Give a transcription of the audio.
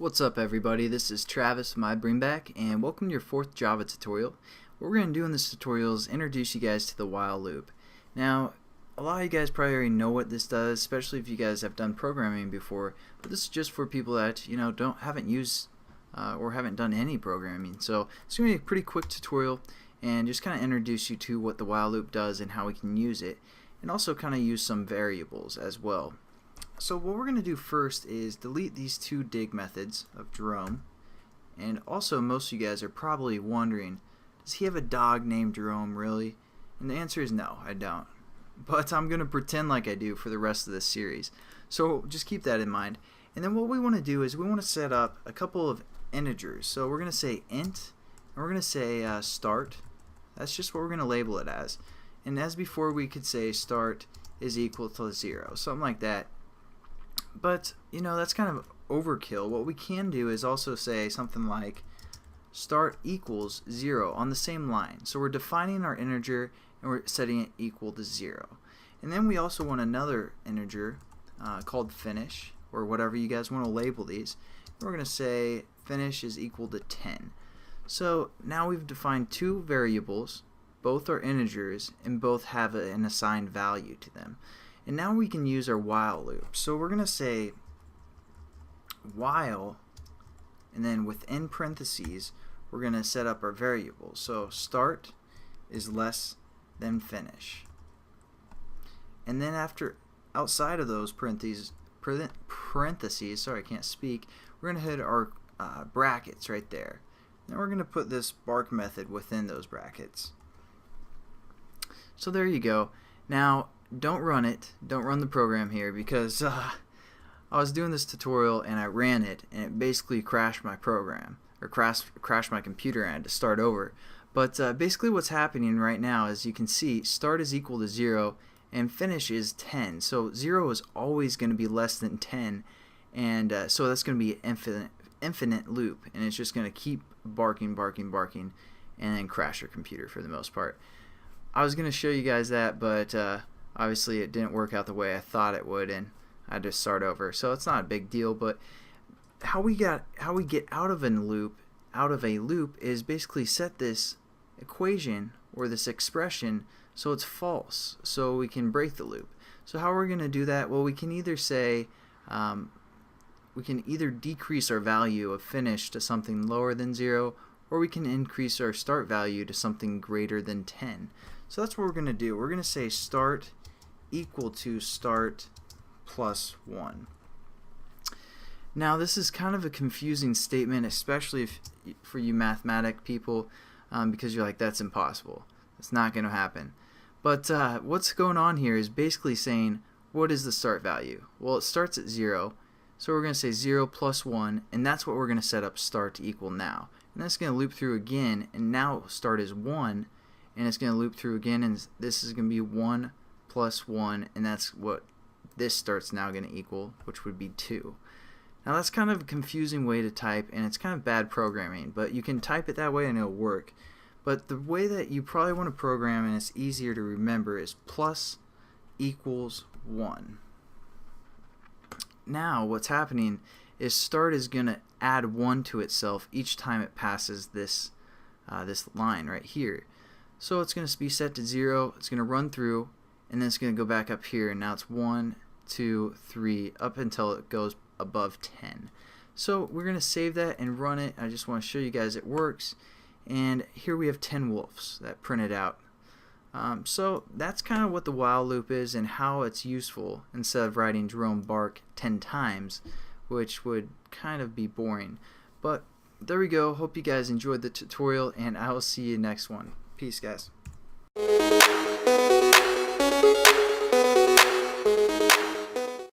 What's up everybody, this is Travis, my Bringback, and welcome to your 4th Java tutorial. What we're going to do in this tutorial is introduce you guys to the while loop. Now, a lot of you guys probably already know what this does, especially if you guys have done programming before, but this is just for people that, haven't used or haven't done any programming. So it's going to be a pretty quick tutorial and just kind of introduce you to what the while loop does and how we can use it, and also kind of use some variables as well. So what we're going to do first is delete these two dig methods of Jerome. And also, most of you guys are probably wondering, does he have a dog named Jerome, really? And the answer is no, I don't. But I'm going to pretend like I do for the rest of this series. So just keep that in mind. And then what we want to do is we want to set up a couple of integers. So we're going to say int, and we're going to say start. That's just what we're going to label it as. And as before, we could say start is equal to 0, something like that. But, that's kind of overkill. What we can do is also say something like start equals 0 on the same line. So we're defining our integer and we're setting it equal to 0. And then we also want another integer called finish, or whatever you guys want to label these. And we're going to say finish is equal to 10. So now we've defined two variables, both are integers, and both have an assigned value to them. And now we can use our while loop. So we're going to say while, and then within parentheses, we're going to set up our variables. So start is less than finish. And then outside of those parentheses, sorry, I can't speak, we're going to hit our brackets right there. Then we're going to put this bark method within those brackets. So there you go. Now, don't run the program here, because I was doing this tutorial and I ran it and it basically crashed my program, or crashed my computer, and I had to start over. But basically what's happening right now is, you can see start is equal to 0 and finish is 10. So 0 is always going to be less than 10, and so that's going to be an infinite loop, and it's just going to keep barking and then crash your computer for the most part. I was going to show you guys that, but obviously it didn't work out the way I thought it would, and I had to start over. So it's not a big deal, but how we get out of a loop is basically set this equation or this expression so it's false, so we can break the loop. So how are we going to do that? Well, we can either say we can either decrease our value of finish to something lower than 0, or we can increase our start value to something greater than 10. So that's what we're going to do. We're going to say start equal to start plus 1. Now, this is kind of a confusing statement, especially for you mathematic people, because you're like, that's impossible. It's not going to happen. But what's going on here is basically saying, what is the start value? Well, it starts at 0, so we're going to say 0 plus 1, and that's what we're going to set up start to equal now. And that's going to loop through again, and now start is 1, and it's going to loop through again, and this is going to be 1 plus 1, and that's what this start's now going to equal, which would be 2. Now that's kind of a confusing way to type, and it's kind of bad programming, but you can type it that way and it'll work. But the way that you probably want to program, and it's easier to remember, is plus equals 1. Now what's happening is start is going to add 1 to itself each time it passes this line right here. So it's going to be set to 0, it's going to run through, and then it's going to go back up here, and now it's 1, 2, 3, up until it goes above 10. So we're going to save that and run it. I just want to show you guys it works, and here we have 10 wolves that printed out. So that's kind of what the while loop is and how it's useful, instead of writing Jerome bark 10 times, which would kind of be boring. But there we go. Hope you guys enjoyed the tutorial, and I will see you next one. Peace, guys.